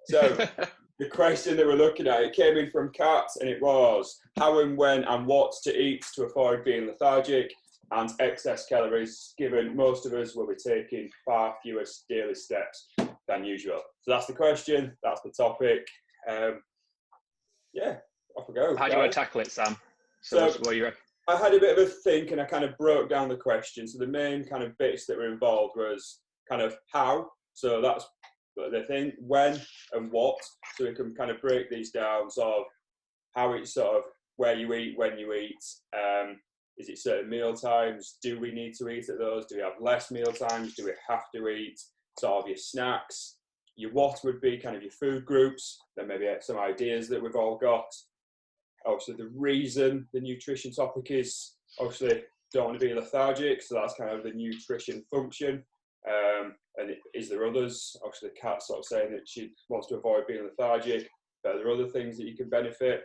So the question that we're looking at, it came in from Kat, and it was how and when and what to eat to avoid being lethargic and excess calories, given most of us will be taking far fewer daily steps than usual. So that's the question, that's the topic. Yeah, off we go. How do you want to tackle it, Sam? So what you I had a bit of a think, and I kind of broke down the question. So the main kind of bits that were involved was kind of how. So that's the thing, when and what. So we can kind of break these down, sort of how it's sort of where you eat, when you eat. Is it certain meal times? Do we need to eat at those? Do we have less meal times? Do we have to eat? Sort of your snacks. Your what would be kind of your food groups. Then maybe some ideas that we've all got. Obviously, the reason the nutrition topic is obviously don't want to be lethargic, so that's kind of the nutrition function. And is there others? Obviously, Kat's sort of saying that she wants to avoid being lethargic, but are there other things that you can benefit?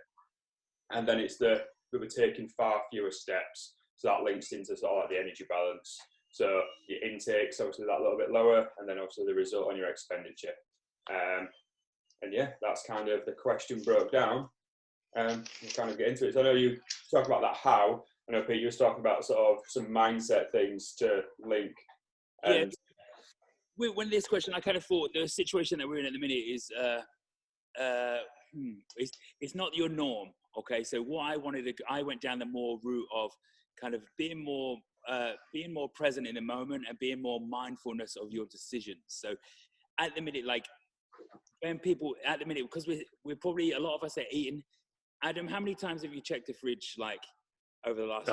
And then it's we were taking far fewer steps, so that links into sort of like the energy balance. So your intake's obviously that little bit lower, and then obviously the result on your expenditure. And yeah, that's kind of the question broke down. We'll kind of get into it. So I know you talk about that how. I know Pete, you were talking about sort of some mindset things to link. And when this question, I kind of thought the situation that we're in at the minute is it's not your norm. Okay, so what I went down the more route of kind of being more present in the moment and being more mindfulness of your decisions. So at the minute, like when people at the minute, because we're probably a lot of us are eating. Adam, how many times have you checked the fridge like over the last?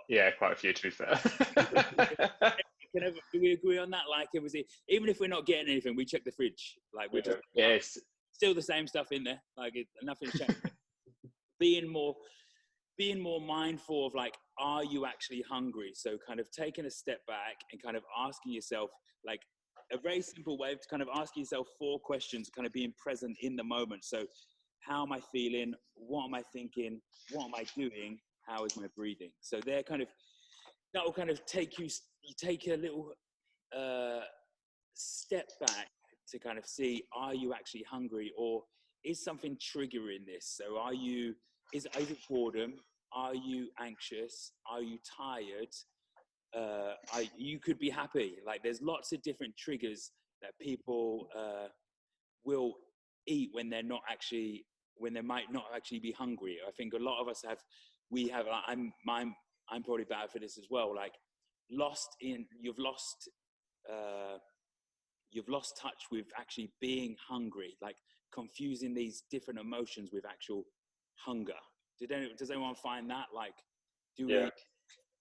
Yeah, quite a few to be fair. Do we agree on that? Like, even if we're not getting anything, we check the fridge. Like, we're just still the same stuff in there. Like, nothing's changed. being more mindful of like, are you actually hungry? So, kind of taking a step back and kind of asking yourself, like, a very simple way of kind of asking yourself 4 questions, kind of being present in the moment. So, how am I feeling? What am I thinking? What am I doing? How is my breathing? So that will kind of take you take a little step back to kind of see, are you actually hungry, or is something triggering this? So is it boredom? Are you anxious? Are you tired? You could be happy. Like, there's lots of different triggers that people will eat when they might not actually be hungry. I think a lot of us I'm probably bad for this as well. Like, you've lost touch with actually being hungry, like confusing these different emotions with actual hunger. Does anyone find that? Like,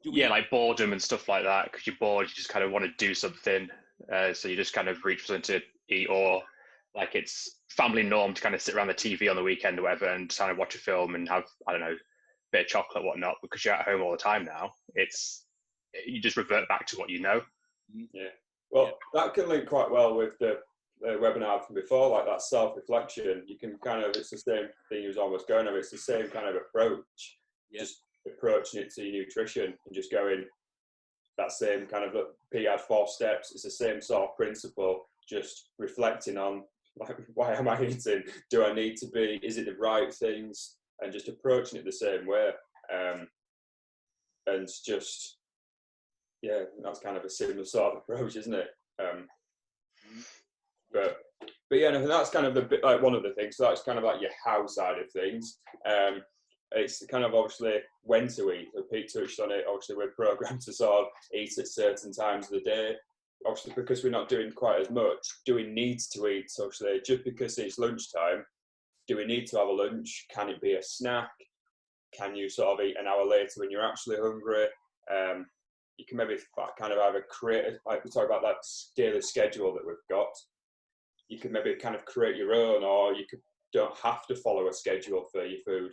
like boredom and stuff like that, because you're bored, you just kind of want to do something, so you just kind of reach for something to eat, or like it's family norm to kind of sit around the TV on the weekend or whatever and kind of watch a film and have, I don't know, a bit of chocolate, whatnot, because you're at home all the time now. You just revert back to what you know. Yeah. Well, that can link quite well with the webinar from before, like that self-reflection. You can kind of, it's the same thing you was almost going over, it's the same kind of approach. Yeah. Just approaching it to your nutrition and just going that same kind of, P had 4 steps, it's the same sort of principle, just reflecting on, like, why am I eating? Do I need to be? Is it the right things? And just approaching it the same way. And just, yeah, that's kind of a similar sort of approach, isn't it? But yeah, and I think that's kind of like one of the things. So that's kind of like your how side of things. It's kind of obviously when to eat. So Pete touched on it. Obviously, we're programmed to sort of eat at certain times of the day. Obviously, because we're not doing quite as much, do we need to eat? So obviously, just because it's lunchtime, do we need to have a lunch? Can it be a snack? Can you sort of eat an hour later when you're actually hungry? You can maybe kind of either create, like we talk about that daily schedule that we've got. You can maybe kind of create your own, or you don't have to follow a schedule for your food.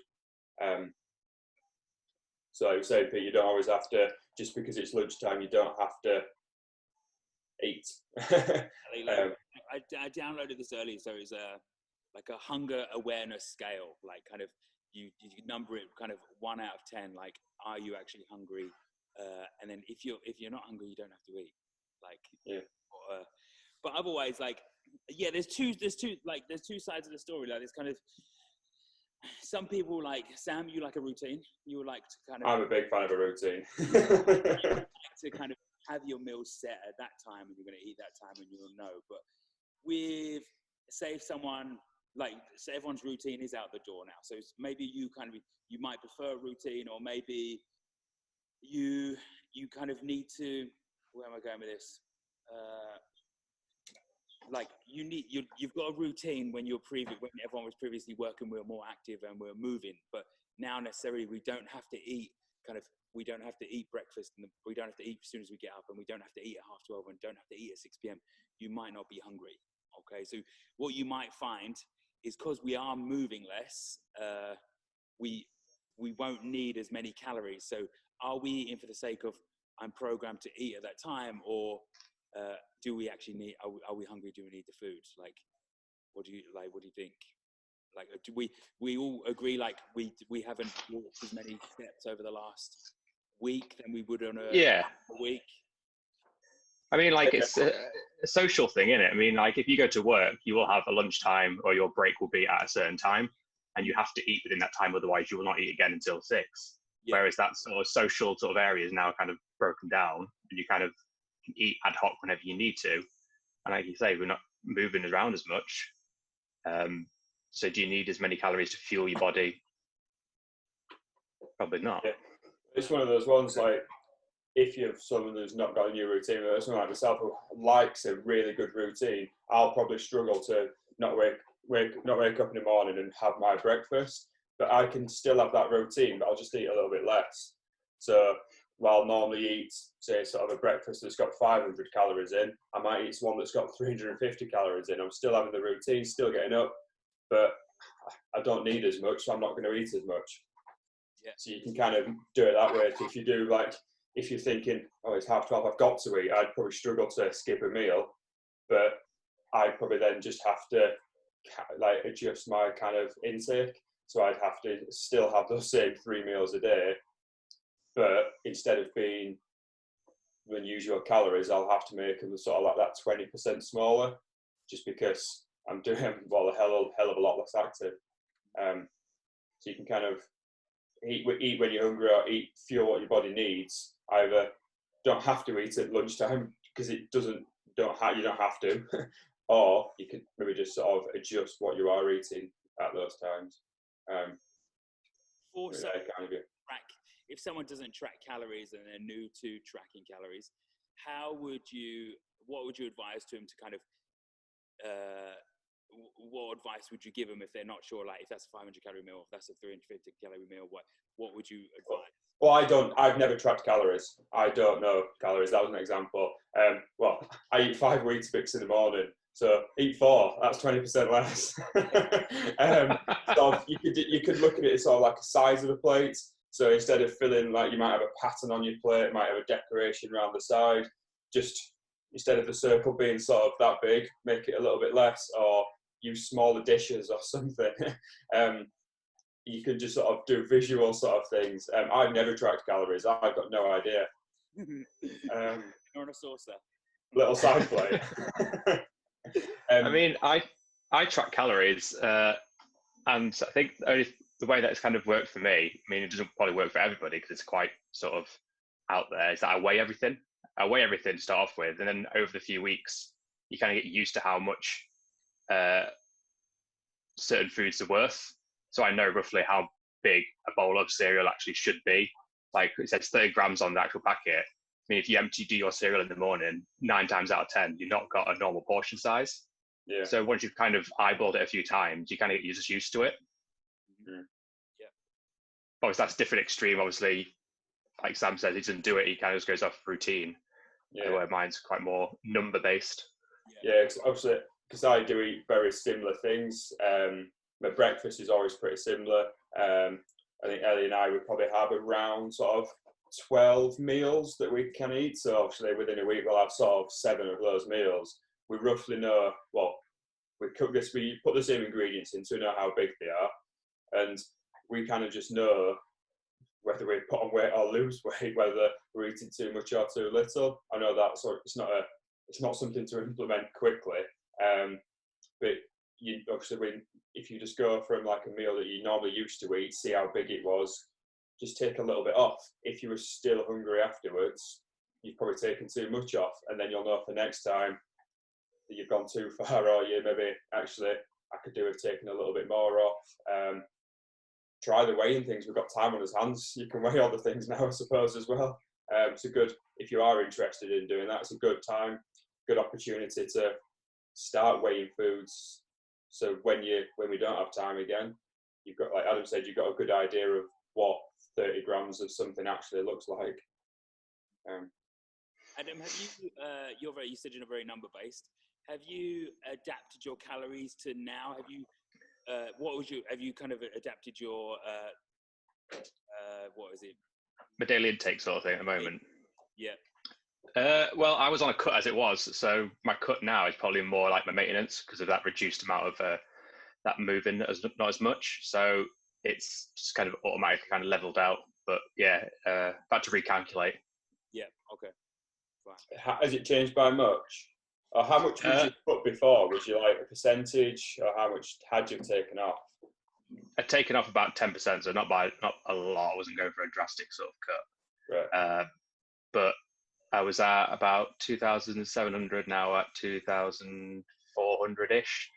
So like you say, Pete, you don't always have to, just because it's lunchtime, you don't have to eat. I downloaded this earlier, so it's like a hunger awareness scale, like kind of you number it kind of 1 out of 10, like, are you actually hungry? And then if you're not hungry, you don't have to eat. Like, yeah. But otherwise, like, yeah, there's two sides of the story. Like, there's kind of some people, like Sam, you like a routine. You would like to kind of. I'm a big fan of a routine. You like to kind of have your meals set at that time, and you're going to eat that time, and you'll know. But with, say, if someone, like, say everyone's routine is out the door now, so maybe you might prefer a routine, or maybe you kind of need to. Where am I going with this? Like, you've got a routine when everyone was previously working, we were more active and we were moving, but now necessarily we don't have to eat breakfast, and we don't have to eat as soon as we get up, and we don't have to eat at 12:30, and don't have to eat at 6 p.m. You might not be hungry. Okay, so what you might find is, because we are moving less, we won't need as many calories. So are we eating for the sake of, I'm programmed to eat at that time, or do we actually need? Are we hungry? Do we need the food? Like, what do you think? Like, do we all agree? Like, we haven't walked as many steps over the last week than we would on a week. I mean, like, it's a social thing, isn't it? I mean, like, if you go to work, you will have a lunchtime, or your break will be at a certain time, and you have to eat within that time. Otherwise, you will not eat again until 6. Yeah. Whereas that sort of social sort of area is now kind of broken down, and you kind of can eat ad hoc whenever you need to. And like you say, we're not moving around as much. So do you need as many calories to fuel your body? Probably not. Yeah. It's one of those ones, like, if you're someone who's not got a new routine, or someone like myself who likes a really good routine, I'll probably struggle to not wake up in the morning and have my breakfast. But I can still have that routine, but I'll just eat a little bit less. So while I'll normally eat, say, sort of a breakfast that's got 500 calories in, I might eat one that's got 350 calories in. I'm still having the routine, still getting up, but I don't need as much, so I'm not going to eat as much. Yeah. So you can kind of do it that way. So if you do, like, if you're thinking, oh, it's 12:30, I've got to eat, I'd probably struggle to skip a meal, but I'd probably then just have to, like, adjust my kind of intake. So I'd have to still have those same 3 meals a day, but instead of being the usual calories, I'll have to make them sort of like that 20% smaller, just because I'm doing, well, a hell of a lot less active. So you can kind of eat when you're hungry, or eat fuel what your body needs. Either don't have to eat at lunchtime because you don't have to, or you can maybe just sort of adjust what you are eating at those times. Also, if someone doesn't track calories and they're new to tracking calories, what would you advise to them to kind of, what advice would you give them if they're not sure, like, if that's a 500 calorie meal, if that's a 350 calorie meal, what would you advise? Well, I've never tracked calories. I don't know calories. That was an example. Well, I eat 5 Weetabix in the morning, so eat 4. That's 20% less. So you could look at it as sort of like a size of a plate. So instead of filling, like, you might have a pattern on your plate, might have a decoration around the side. Just instead of the circle being sort of that big, make it a little bit less, or use smaller dishes or something. You can just sort of do visual sort of things. I've never tracked calories. I've got no idea. You're on a saucer. Little side plate. I mean, I track calories, and I think the way that it's kind of worked for me, I mean, it doesn't probably work for everybody because it's quite sort of out there, is that I weigh everything to start off with, and then over the few weeks, you kind of get used to how much certain foods are worth. So I know roughly how big a bowl of cereal actually should be. Like, it says 30 grams on the actual packet. I mean, if you do your cereal in the morning, 9 times out of 10, you've not got a normal portion size. Yeah. So once you've kind of eyeballed it a few times, you're just used to it. Mm-hmm. Yeah. Obviously, that's a different extreme. Obviously, like Sam says, he doesn't do it. He kind of just goes off routine. Yeah. Where mine's quite more number based. Yeah, obviously, because I do eat very similar things. My breakfast is always pretty similar. I think Ellie and I would probably have around sort of 12 meals that we can eat. So obviously within a week we'll have sort of 7 of those meals. We roughly know, well, we cook this, we put the same ingredients in, so we know how big they are. And we kind of just know whether we put on weight or lose weight, whether we're eating too much or too little. I know that sort of, it's not something to implement quickly. but you obviously, if you just go from like a meal that you normally used to eat, see how big it was, just take a little bit off. If you were still hungry afterwards, you've probably taken too much off, and then you'll know for next time that you've gone too far, or you maybe actually I could do with taking a little bit more off. Try the weighing things. We've got time on our hands. You can weigh all the things now, I suppose, as well. It's a good, if you are interested in doing that, it's a good time, good opportunity to start weighing foods. So when we don't have time again, you've got, like Adam said, you've got a good idea of what 30 grams of something actually looks like. Adam, have you? You said you're very number based. Have you adapted your calories to now? Have you? Have you kind of adapted your? What is it? My daily intake sort of thing at the moment. Yeah. Well, I was on a cut as it was, so my cut now is probably more like my maintenance because of that reduced amount of that moving not as much. So it's just kind of automatically kind of leveled out. But yeah, about to recalculate. Yeah. Okay. Fine. Has it changed by much? Or how much would you put before? Was you like a percentage, or how much had you taken off? I'd taken off about 10%, so not a lot. I wasn't going for a drastic sort of cut. Right. But I was at about 2,700 now, at 2,400-ish,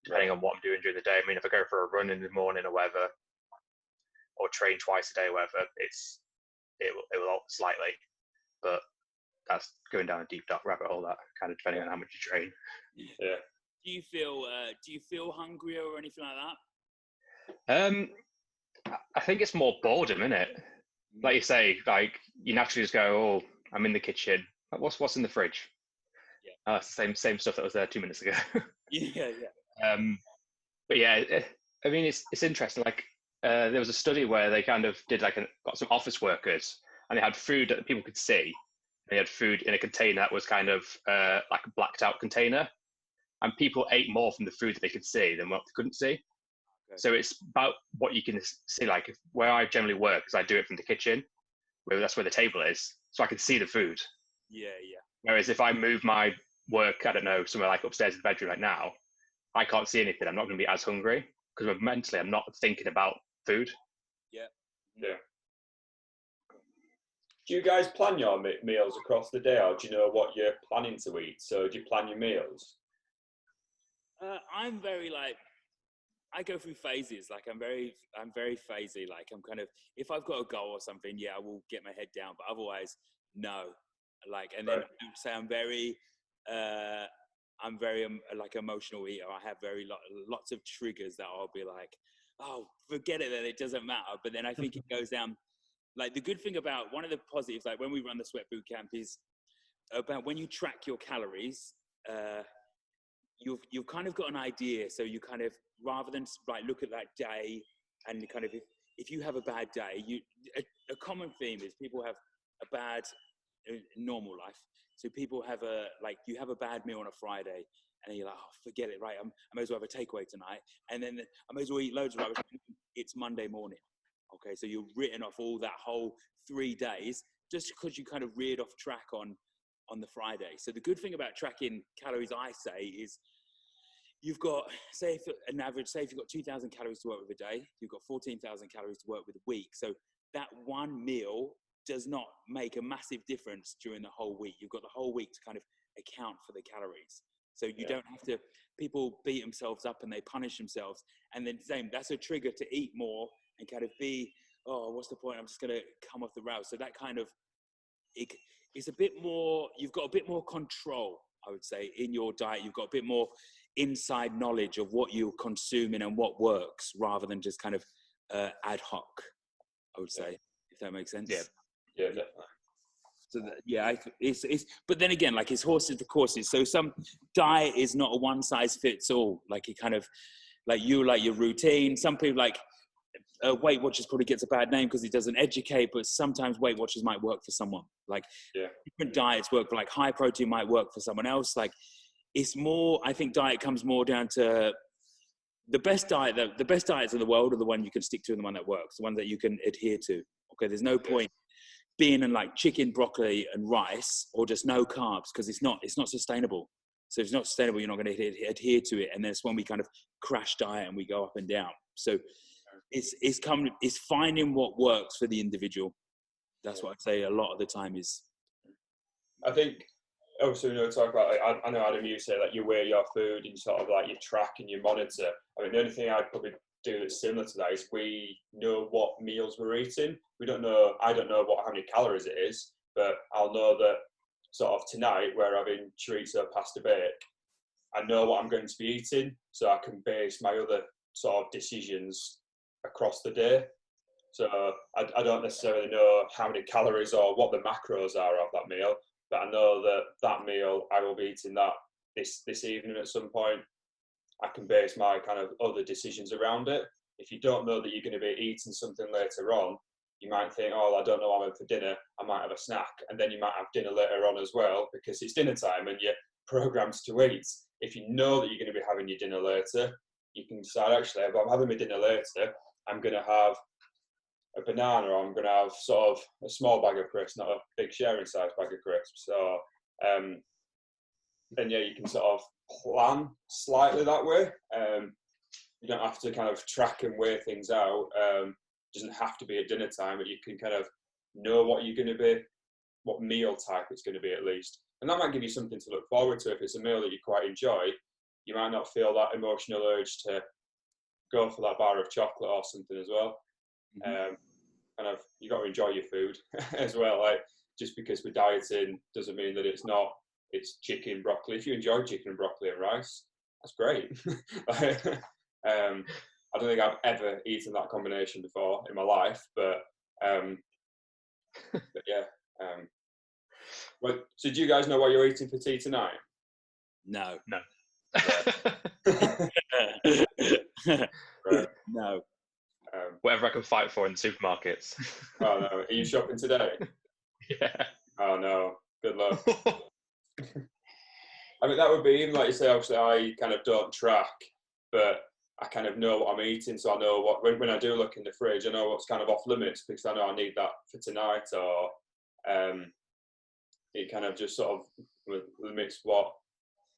depending on what I'm doing during the day. I mean, if I go for a run in the morning or whatever, or train twice a day or whatever, it will alter slightly. But that's going down a deep dark rabbit hole, that kind of depending on how much you train. Yeah. Do you feel hungrier or anything like that? I think it's more boredom, isn't it? Like you say, like you naturally just go, oh, I'm in the kitchen. What's in the fridge? Yeah. It's the same stuff that was there 2 minutes ago. Yeah. But yeah, I mean, it's interesting. Like there was a study where they kind of did got some office workers, and they had food that people could see. They had food in a container that was kind of like a blacked out container, and people ate more from the food that they could see than what they couldn't see. Okay. So it's about what you can see. Like where I generally work, is I do it from the kitchen, where that's where the table is, so I can see the food. Yeah. Whereas if I move my work, I don't know, somewhere like upstairs in the bedroom right now, I can't see anything. I'm not going to be as hungry because mentally I'm not thinking about food. Yeah. Do you guys plan your meals across the day, or do you know what you're planning to eat? So do you plan your meals? I'm very I go through phases. Like I'm very phasey. Like I'm kind of, if I've got a goal or something, yeah, I will get my head down. But otherwise, no. Like, and then I don't say I'm very like emotional eater. I have lots of triggers that I'll be like, oh, forget it, then it doesn't matter. But then I think it goes down. Like the good thing about, one of the positives, like when we run the Sweat Boot Camp, is about when you track your calories, you've kind of got an idea. So you kind of, rather than like look at that day and kind of, if you have a bad day, a common theme is people have a bad normal life. So people have you have a bad meal on a Friday and you're like, oh, forget it, right? I may as well have a takeaway tonight. And then I may as well eat loads of rubbish. It's Monday morning. Okay, so you've written off all that whole 3 days just because you kind of reared off track on the Friday. So the good thing about tracking calories, I say, is you've got, say if you've got 2,000 calories to work with a day, you've got 14,000 calories to work with a week. So that one meal does not make a massive difference during the whole week. You've got the whole week to kind of account for the calories. So you don't have to, people beat themselves up and they punish themselves. And then that's a trigger to eat more and kind of be, oh, what's the point? I'm just going to come off the rails. So that kind of, it's a bit more, you've got a bit more control, I would say, in your diet. You've got a bit more inside knowledge of what you're consuming and what works, rather than just kind of ad hoc, I would say, if that makes sense. Yeah, definitely. So it's but then again, like it's horses for courses. So some diet is not a one size fits all. Like it kind of, like you like your routine. Some people like Weight Watchers probably gets a bad name because it doesn't educate, but sometimes Weight Watchers might work for someone. Like different diets work, but like high protein might work for someone else. Like it's more, I think diet comes more down to the best diet. The best diets in the world are the one you can stick to and the one that works, the one that you can adhere to. Okay, there's no point being in like chicken, broccoli and rice, or just no carbs, because it's not sustainable. So if it's not sustainable, you're not going to adhere to it. And that's when we kind of crash diet and we go up and down. So it's finding what works for the individual. That's what I'd say a lot of the time is. I think, obviously, talk about, like, I know, Adam, you say that you weigh your food and sort of like you track and you monitor. I mean, the only thing I'd probably do that's similar to that is we know what meals we're eating. I don't know how many calories it is, but I'll know that sort of tonight we're having chorizo pasta bake. I know what I'm going to be eating, so I can base my other sort of decisions across the day. So I don't necessarily know how many calories or what the macros are of that meal, but I know that meal I will be eating that this evening at some point. I can base my kind of other decisions around it. If you don't know that you're going to be eating something later on, you might think, oh, I don't know what I'm having for dinner, I might have a snack, and then you might have dinner later on as well because it's dinner time and you're programmed to eat. If you know that you're going to be having your dinner later, you can decide, actually, if I'm having my dinner later, I'm going to have a banana, or I'm going to have sort of a small bag of crisps, not a big sharing size bag of crisps. So then, yeah, you can sort of plan slightly that way. You don't have to kind of track and weigh things out. It doesn't have to be at dinner time, but you can kind of know what you're going to be, what meal type it's going to be at least. And that might give you something to look forward to. If it's a meal that you quite enjoy, you might not feel that emotional urge to go for that bar of chocolate or something as well. Mm-hmm. Kind of, you got to enjoy your food as well. Like, just because we're dieting doesn't mean that it's chicken, broccoli. If you enjoy chicken and broccoli and rice, that's great. I don't think I've ever eaten that combination before in my life, but yeah. Well, so do you guys know what you're eating for tea tonight? No. Right. No. Whatever I can fight for in the supermarkets. Oh no, are you shopping today? Yeah. Oh no, good luck. I mean, that would be, even like you say, obviously I kind of don't track, but I kind of know what I'm eating, so I know what, when I do look in the fridge, I know what's kind of off limits because I know I need that for tonight, or it kind of just sort of limits what.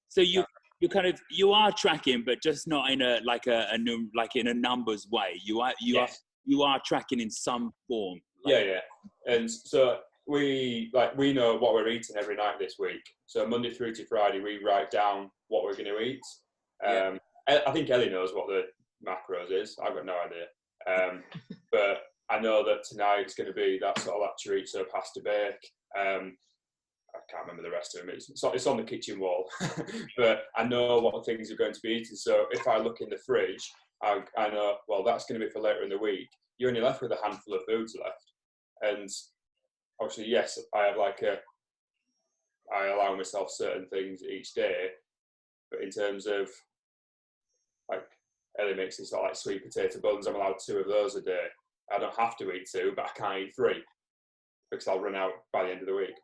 So you are tracking, but just not in in a numbers way. You are tracking in some form. Yeah. And so we know what we're eating every night this week. So Monday through to Friday, we write down what we're going to eat. I think Ellie knows what the macros is. I've got no idea. But I know that tonight it's going to be that sort of like chorizo pasta bake. I can't remember the rest of them. It's on the kitchen wall. But I know what things are going to be eaten. So if I look in the fridge, I know, well, that's going to be for later in the week. You're only left with a handful of foods left. And obviously, yes, I allow myself certain things each day. But in terms of, like, Ellie makes these sort of like sweet potato buns, I'm allowed 2 of those a day. I don't have to eat 2, but I can't eat 3 because I'll run out by the end of the week.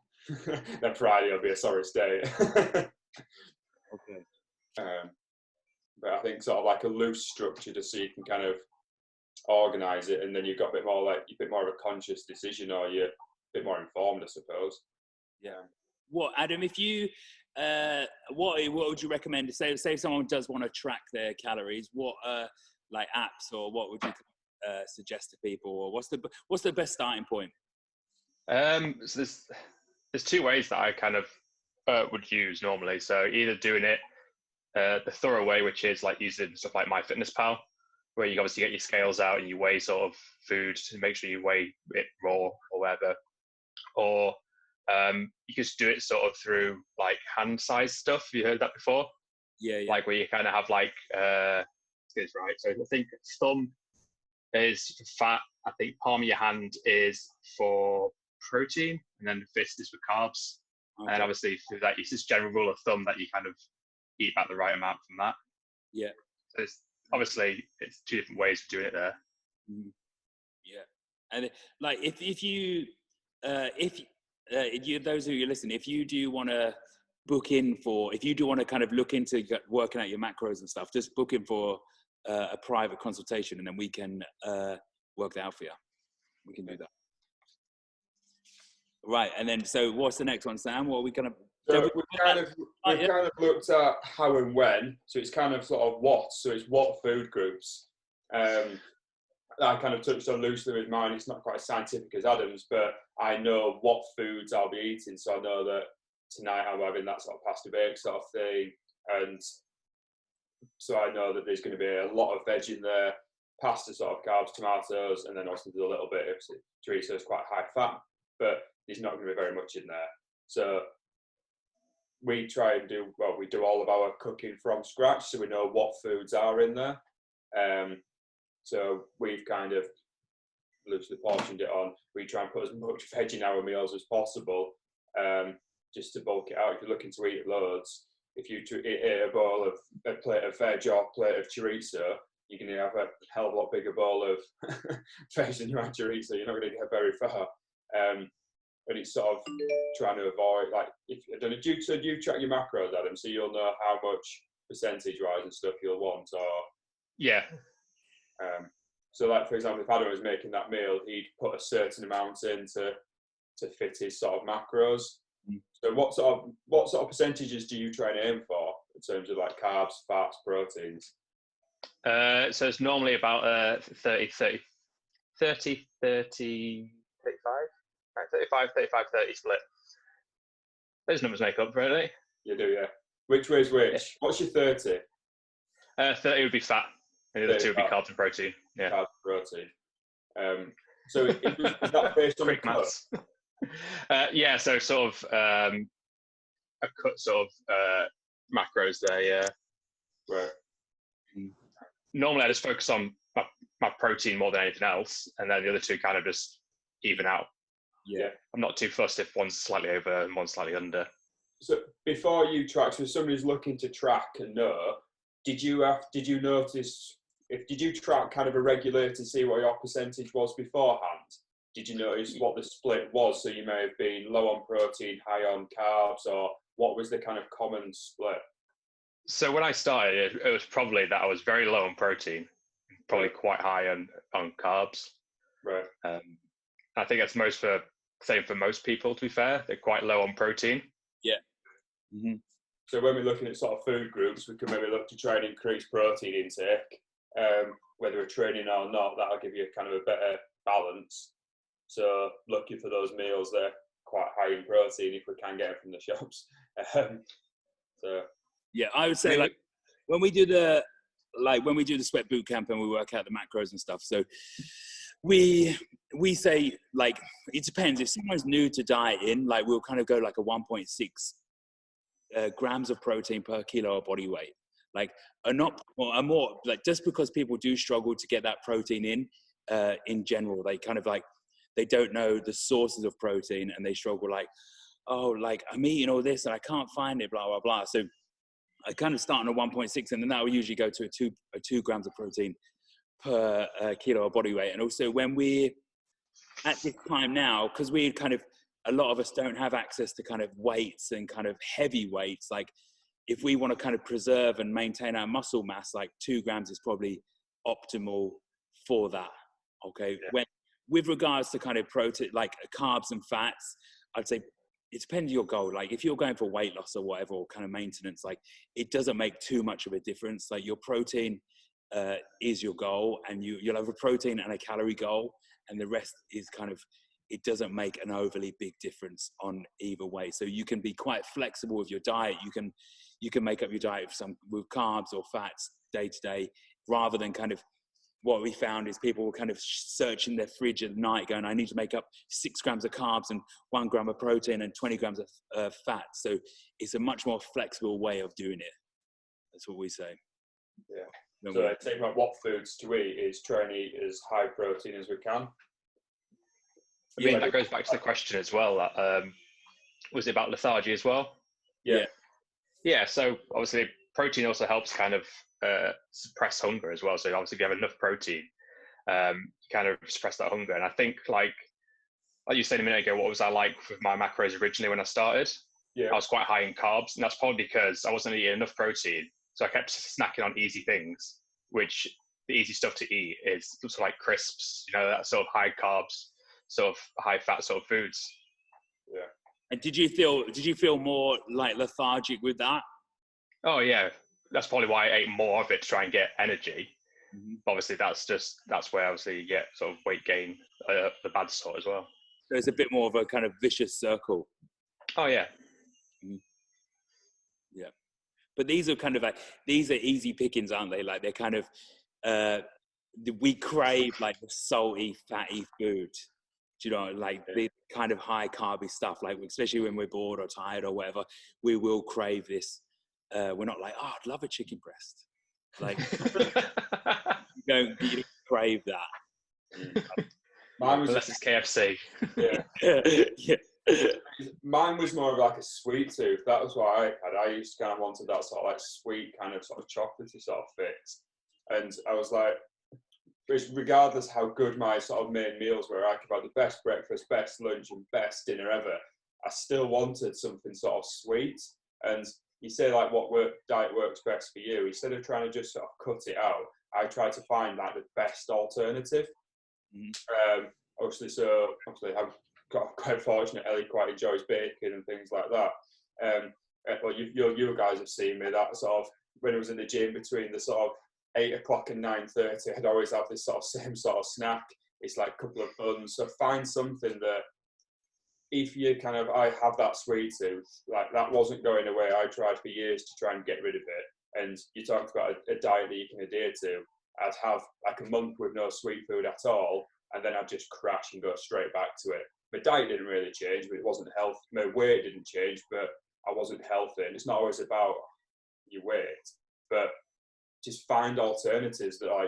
Then Friday will be a sorry state. Okay. But I think sort of like a loose structure just so you can kind of organise it, and then you've got a bit more of a conscious decision, or you're a bit more informed, I suppose. Yeah. What, Adam, if you what would you recommend? Say someone does want to track their calories, what like apps, or what would you suggest to people, or what's the best starting point? So there's 2 ways that I kind of would use normally. So either doing it the thorough way, which is like using stuff like MyFitnessPal, where you obviously get your scales out and you weigh sort of food to make sure you weigh it raw or whatever. Or you just do it sort of through like hand size stuff. Have you heard that before? Yeah. Like where you kind of have like, it's right. So I think thumb is for fat. I think palm of your hand is for protein, and then the fist is for carbs. Okay. And obviously through that, it's this general rule of thumb that you kind of eat back the right amount from that. Yeah. So it's 2 different ways of doing it there. Mm. Yeah. And like if you those who you listen, if you do want to kind of look into working out your macros and stuff, just book in for a private consultation, and then we can work that out for you. We can do that. Right, and then so what's the next one, Sam? What are we gonna? So we've kind of looked at how and when. So it's kind of sort of what. So it's what food groups. I kind of touched on loosely with mine. It's not quite as scientific as Adam's, but I know what foods I'll be eating. So I know that tonight I'm having that sort of pasta bake sort of thing, and so I know that there's going to be a lot of veg in there, pasta sort of carbs, tomatoes, and then also there's a little bit of chorizo is quite high fat, but there's not going to be very much in there. So we try and we do all of our cooking from scratch, so we know what foods are in there. So we've kind of loosely portioned it on. We try and put as much veg in our meals as possible, just to bulk it out. If you're looking to eat loads, if you eat a plate of veg or a plate of chorizo, you're going to have a hell of a lot bigger bowl of veg than you have chorizo. You're not going to get very far. And it's sort of trying to avoid, like, do you track your macros, Adam, so you'll know how much percentage-wise and stuff you'll want, or? Yeah. So, like, for example, if Adam was making that meal, he'd put a certain amount in to fit his sort of macros. So what sort of percentages do you try and aim for in terms of like carbs, fats, proteins? So it's normally about 30, 30, 30, 30, 35, right? 35, 35, 30 split. Those numbers make up, really. You do, yeah. Which way's which? Yeah. What's your 30? 30 would be fat, and the other two would be carbs and protein. Yeah. Carbs and protein. So is that based on quick maths? Yeah, so sort of a cut sort of macros there, yeah. Right. Normally I just focus on my protein more than anything else, and then the other two kind of just even out. Yeah. I'm not too fussed if one's slightly over and one's slightly under. So before you track, so if somebody's looking to track and know, did you track kind of a regulator to see what your percentage was beforehand? Did you notice what the split was? So you may have been low on protein, high on carbs, or what was the kind of common split? So when I started, it was probably that I was very low on protein, probably quite high on carbs. Right. I think that's same for most people, to be fair. They're quite low on protein. Yeah. Mm-hmm. So when we're looking at sort of food groups, we can maybe look to try and increase protein intake, whether we're training or not. That'll give you kind of a better balance. So looking for those meals, they're quite high in protein if we can get them from the shops. So yeah, I would say like when we do the sweat boot camp and we work out the macros and stuff. So we say like it depends. If someone's new to dieting, like we'll kind of go like a 1.6 grams of protein per kilo of body weight. Like more like just because people do struggle to get that protein in general, they kind of like. They don't know the sources of protein and they struggle like, oh, like I'm eating all this and I can't find it, blah, blah, blah. So I kind of start on a 1.6 and then that will usually go to a 2 grams of protein per kilo of body weight. And also when we're at this time now, because we kind of, a lot of us don't have access to kind of weights and kind of heavy weights. Like if we want to kind of preserve and maintain our muscle mass, like 2 grams is probably optimal for that. Okay. Yeah. With regards to kind of protein, like carbs and fats, I'd say it depends on your goal. Like if you're going for weight loss or whatever, or kind of maintenance, like it doesn't make too much of a difference. Like your protein is your goal, and you'll have a protein and a calorie goal, and the rest is kind of, it doesn't make an overly big difference on either way. So you can be quite flexible with your diet. You can make up your diet with carbs or fats day to day, rather than kind of, what we found is people were kind of searching their fridge at night going, I need to make up 6 grams of carbs and 1 gram of protein and 20 grams of fat. So it's a much more flexible way of doing it. That's what we say. Yeah. So I'd say about what foods to eat is try and eat as high protein as we can. I mean, that goes back to the question as well. Was it about lethargy as well? Yeah. Yeah, so obviously protein also helps kind of suppress hunger as well. So obviously if you have enough protein, you kind of suppress that hunger. And I think like you said a minute ago, what was I like with my macros originally when I started? Yeah. I was quite high in carbs, and that's probably because I wasn't eating enough protein. So I kept snacking on easy things, which the easy stuff to eat is sort of like crisps, that sort of high carbs, sort of high fat sort of foods. Yeah. And did you feel more like lethargic with that? Oh yeah, that's probably why I ate more of it to try and get energy. Mm-hmm. Obviously, that's where obviously you get sort of weight gain, the bad sort as well. So it's a bit more of a kind of vicious circle. Oh yeah. Mm-hmm. Yeah, but these are easy pickings, aren't they? Like they're kind of we crave like the salty, fatty food. Do you know, like the kind of high carby stuff, like especially when we're bored or tired or whatever, we will crave this. We're not like, oh, I'd love a chicken breast. Like, you don't crave that. Unless it's KFC. Yeah. Yeah. Mine was more of like a sweet tooth. That was what I had. I used to kind of wanted that sort of like sweet kind of sort of chocolatey sort of fix. And I was like, regardless how good my sort of main meals were, I could have the best breakfast, best lunch, and best dinner ever. I still wanted something sort of sweet. And you say like what diet works best for you. Instead of trying to just sort of cut it out, I tried to find like the best alternative. Obviously I've got quite fortunate. Ellie quite enjoys bacon and things like that. Well, you guys have seen me that sort of when I was in the gym between the sort of 8 o'clock and 9:30, I'd always have this sort of same sort of snack. It's like a couple of buns. So find something that if you kind of, I have that sweet tooth, like that wasn't going away. I tried for years to try and get rid of it. And you talked about a diet that you can adhere to. I'd have like a month with no sweet food at all, and then I'd just crash and go straight back to it. My diet didn't really change, but it wasn't healthy. My weight didn't change, but I wasn't healthy. And it's not always about your weight, but just find alternatives that are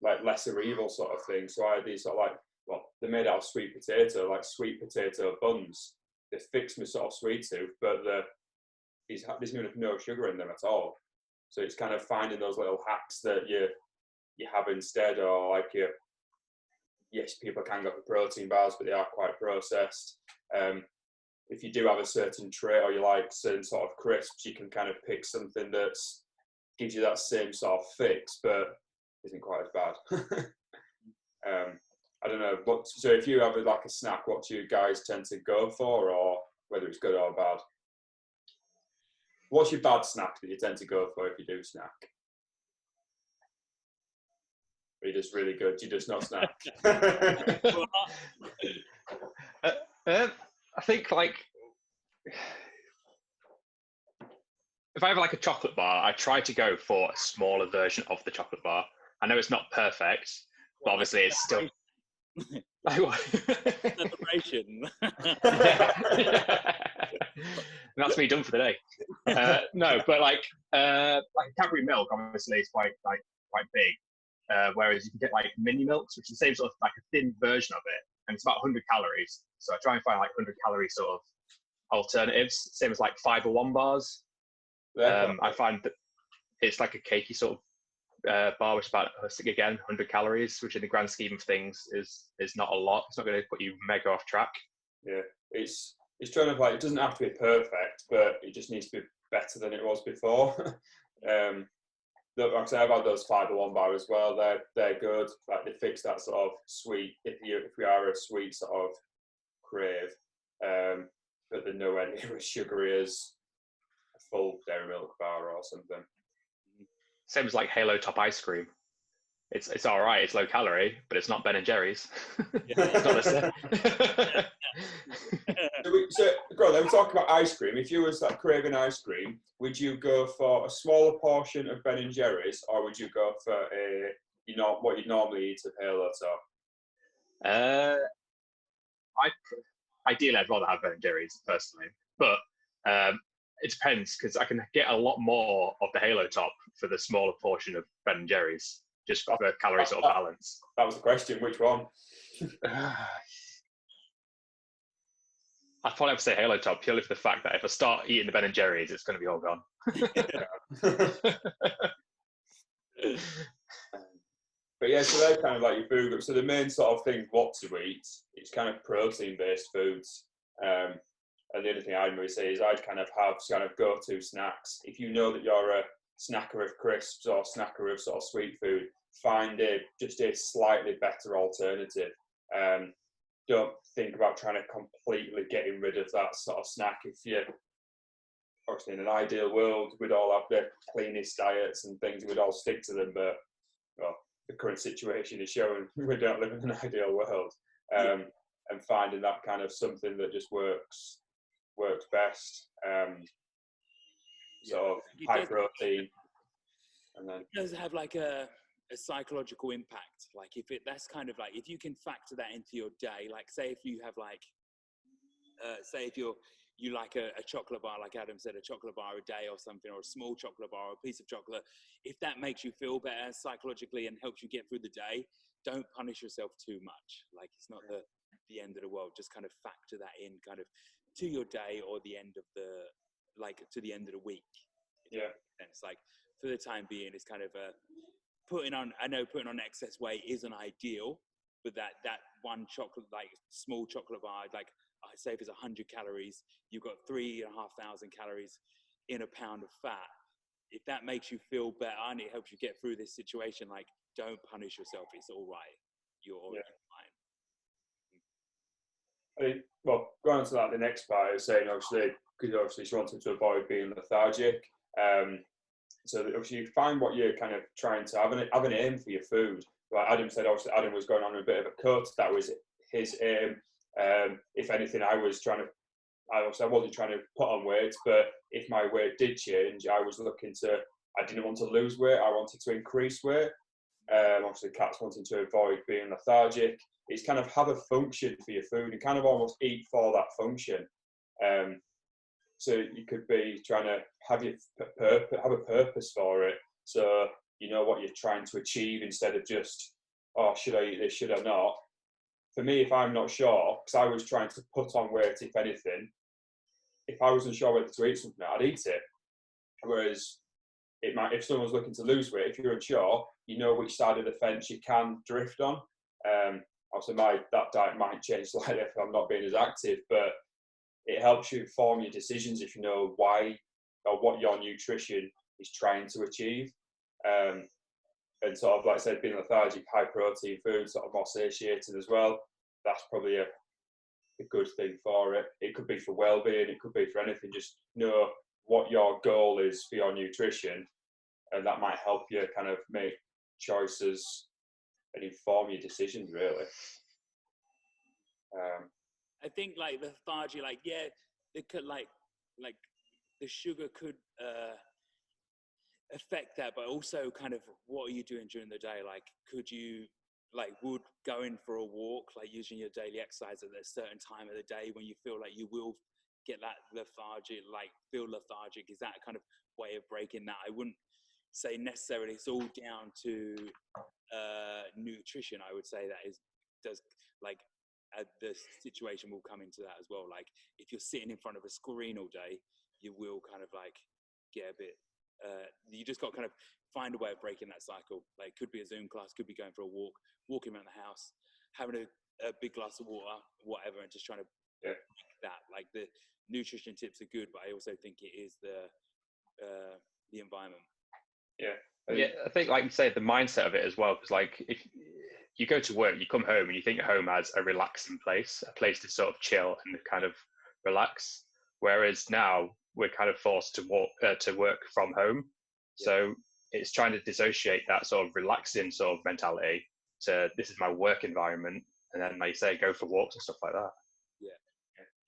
like lesser evil sort of thing. So I had these sort of like, well, they're made out of sweet potato, like sweet potato buns. They fix my sort of sweet tooth, but there's no sugar in them at all. So it's kind of finding those little hacks that you have instead, or like yes, people can go for protein bars, but they are quite processed. If you do have a certain trait or you like certain sort of crisps, you can kind of pick something that gives you that same sort of fix, but isn't quite as bad. I don't know. So if you have like a snack, what do you guys tend to go for, or whether it's good or bad? What's your bad snack that you tend to go for if you do snack? Are you just really good? You just not snack? I think like if I have like a chocolate bar, I try to go for a smaller version of the chocolate bar. I know it's not perfect, but obviously it's still like what? Celebration. That's me done for the day. No, but like Cadbury milk obviously is quite big. Whereas you can get like mini milks, which is the same sort of like a thin version of it, and it's about 100 calories. So I try and find like 100 calorie sort of alternatives, same as like Fiber One bars. I find that it's like a cakey sort of bar, which is about again 100 calories, which in the grand scheme of things is not a lot. It's not going to put you mega off track. Yeah, it's trying to like, it doesn't have to be perfect, but it just needs to be better than it was before. Like I said, I've had those Fiber One bar as well. They're good. Like they fix that sort of sweet. If we are a sweet sort of crave, but they're nowhere near as sugary as a full dairy milk bar or something. Same as like Halo Top ice cream. It's all right. It's low calorie, but it's not Ben and Jerry's. It's not the same. So, go on, we're talking about ice cream. If you was like craving ice cream, would you go for a smaller portion of Ben and Jerry's, or would you go for what you'd normally eat at Halo Top? Ideally, I'd rather have Ben and Jerry's personally, but it depends because I can get a lot more of the Halo Top for the smaller portion of Ben and Jerry's, just for calorie sort of balance. That was the question. Which one? I'd probably have to say Halo Top purely for the fact that if I start eating the Ben and Jerry's, it's going to be all gone. But yeah, so they're kind of like your food group. So the main sort of thing what to eat, it's kind of protein-based foods. And the other thing I'd really say is I'd kind of have kind of go-to snacks. If you know that you're a snacker of crisps or snacker of sort of sweet food, find just a slightly better alternative. don't think about trying to completely getting rid of that sort of snack. If you're obviously in an ideal world, we'd all have the cleanest diets and things, we'd all stick to them, but well, the current situation is showing we don't live in an ideal world. And finding that kind of something that just works best. Sort of high protein. And then it does have like a psychological impact. Like that's kind of like, if you can factor that into your day, like say if you have like, say if you like a chocolate bar, like Adam said, a chocolate bar a day or something, or a small chocolate bar or a piece of chocolate, if that makes you feel better psychologically and helps you get through the day, don't punish yourself too much. Like it's not the end of the world. Just kind of factor that in kind of to your day or the end of to the end of the week. Yeah. And it's like for the time being, it's kind of putting on excess weight isn't ideal, but that one chocolate, like small chocolate bar, like I say if it's 100 calories, you've got 3,500 calories in a pound of fat. If that makes you feel better and it helps you get through this situation, like don't punish yourself. It's all right. You're fine. I think, well, going on to that, the next part is saying obviously, because obviously she wanted to avoid being lethargic. So that obviously you find what you're kind of trying to have an aim for your food. Like Adam said, obviously Adam was going on a bit of a cut. That was his aim. If anything, I wasn't trying to put on weight, but if my weight did change, I didn't want to lose weight. I wanted to increase weight. Obviously Kat's wanting to avoid being lethargic. It's kind of have a function for your food and kind of almost eat for that function. So you could be trying to have a purpose for it. So you know what you're trying to achieve instead of just, oh, should I eat this, should I not? For me, if I'm not sure, because I was trying to put on weight, if anything, if I wasn't sure whether to eat something, I'd eat it. Whereas if someone's looking to lose weight, if you're unsure, you know which side of the fence you can drift on. Also, that diet might change slightly if I'm not being as active, but it helps you form your decisions if you know why or what your nutrition is trying to achieve. And sort of, like I said, being lethargic, high protein food, sort of more satiated as well. That's probably a good thing for it. It could be for well-being, it could be for anything. Just know what your goal is for your nutrition, and that might help you kind of make choices and inform your decisions, really. I think like lethargy, like it could like the sugar could affect that, but also kind of what are you doing during the day? Like would going for a walk, like using your daily exercise at a certain time of the day when you feel like you will get that lethargic, like feel lethargic, is that kind of way of breaking that? I wouldn't say necessarily it's all down to nutrition. I would say that the situation will come into that as well. Like if you're sitting in front of a screen all day, you will kind of like get a bit, you just got to kind of find a way of breaking that cycle. Like could be a Zoom class, could be going for a walk, walking around the house, having a big glass of water, whatever, and just trying to break that. Like the nutrition tips are good, but I also think it is the environment. I think like you say, the mindset of it as well, because like if you go to work, you come home and you think home as a relaxing place, a place to sort of chill and kind of relax. Whereas now we're kind of forced to work from home. So it's trying to dissociate that sort of relaxing sort of mentality to this is my work environment. And then, like you say, go for walks and stuff like that.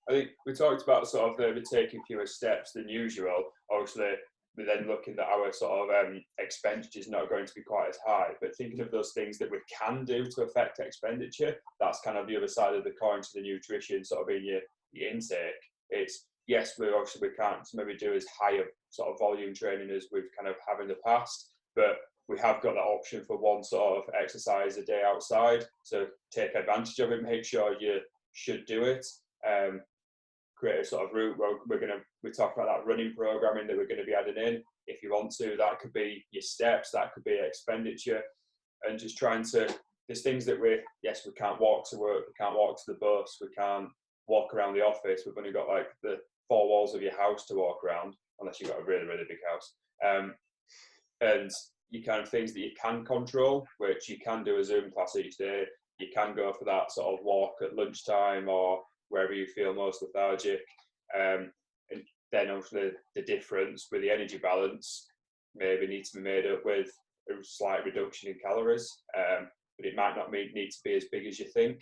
I think we talked about sort of maybe taking fewer steps than usual. Obviously, we're then looking at our sort of expenditure is not going to be quite as high. But thinking of those things that we can do to affect expenditure, that's kind of the other side of the coin to the nutrition, sort of in your intake. It's, yes, we can't maybe do as high a sort of volume training as we've kind of have in the past, but we have got that option for one sort of exercise a day outside. So take advantage of it, make sure you should do it. Create a sort of route where we're talking about that running programming that we're going to be adding in. If you want to, that could be your steps, that could be expenditure, and just trying to, there's things that we can't walk to work, we can't walk to the bus, we can't walk around the office. We've only got like the four walls of your house to walk around, unless you've got a really, really big house. And you kind of things that you can control, which you can do a Zoom class each day. you can go for that sort of walk at lunchtime or wherever you feel most lethargic. And then obviously the difference with the energy balance maybe needs to be made up with a slight reduction in calories, but it might not need to be as big as you think.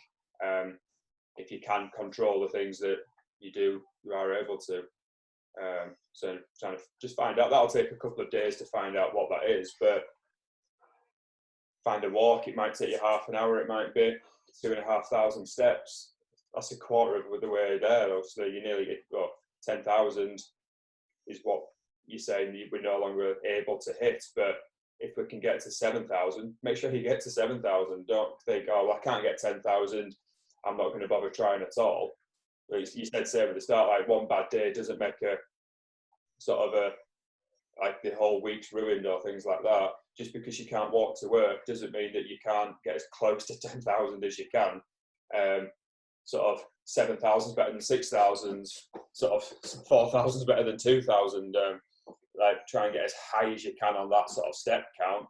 If you can control the things that you are able to. So trying to just find out. That'll take a couple of days to find out what that is, but find a walk. It might take you half an hour. It might be 2,500 steps. That's a quarter of the way there. Obviously, you nearly get 10,000 is what you're saying we're no longer able to hit. But if we can get to 7,000, make sure you get to 7,000. Don't think, oh, well, I can't get 10,000. I'm not going to bother trying at all. You said same at the start, like one bad day doesn't make a sort of like the whole week's ruined or things like that. Just because you can't walk to work doesn't mean that you can't get as close to 10,000 as you can. Sort of 7,000 is better than 6,000, sort of 4,000 is better than 2,000. Like try and get as high as you can on that sort of step count.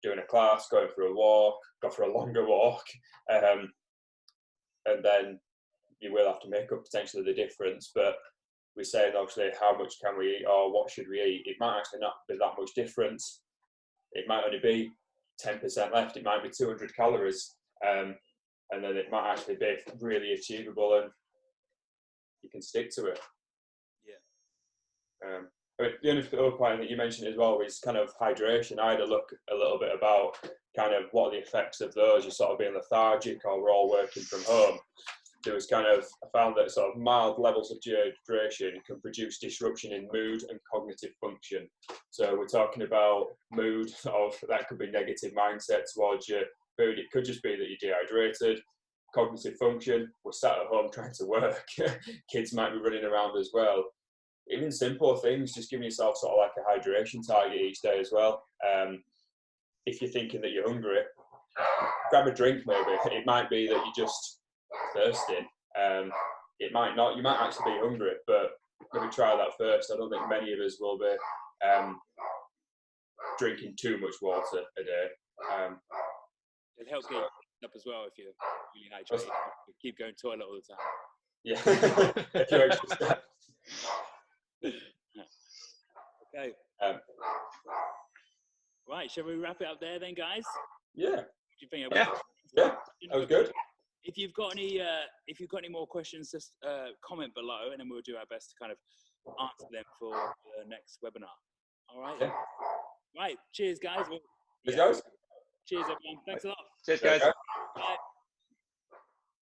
Doing a class, going for a walk, go for a longer walk, and then you will have to make up potentially the difference. But we're saying obviously how much can we eat or what should we eat? It might actually not be that much difference. It might only be 10% left. It might be 200 calories, and then it might actually be really achievable and you can stick to it. Yeah. But the only other point that you mentioned as well is kind of hydration. I had a look a little bit about kind of what are the effects of those. You're sort of being lethargic or we're all working from home. There was I found that sort of mild levels of dehydration can produce disruption in mood and cognitive function. So we're talking about mood that could be negative mindset towards your food. It could just be that you're dehydrated. Cognitive function, we're sat at home trying to work. Kids might be running around as well. Even simple things, just giving yourself sort of like a hydration target each day as well. If you're thinking that you're hungry, grab a drink maybe. It might be that you're just thirsty. It might not. You might actually be hungry, but maybe try that first. I don't think many of us will be drinking too much water a day. It helps get you up as well if you're really hydrated. You keep going to the toilet all the time. Yeah. If you're extra Okay. Right, shall we wrap it up there then, guys? Yeah. What do you think? Yeah, that was good. If you've got any more questions, just comment below, and then we'll do our best to kind of answer them for the next webinar. All right. Yeah. Right. Cheers, guys. Cheers, guys. Cheers, everyone. Thanks a lot. Cheers, guys. Bye.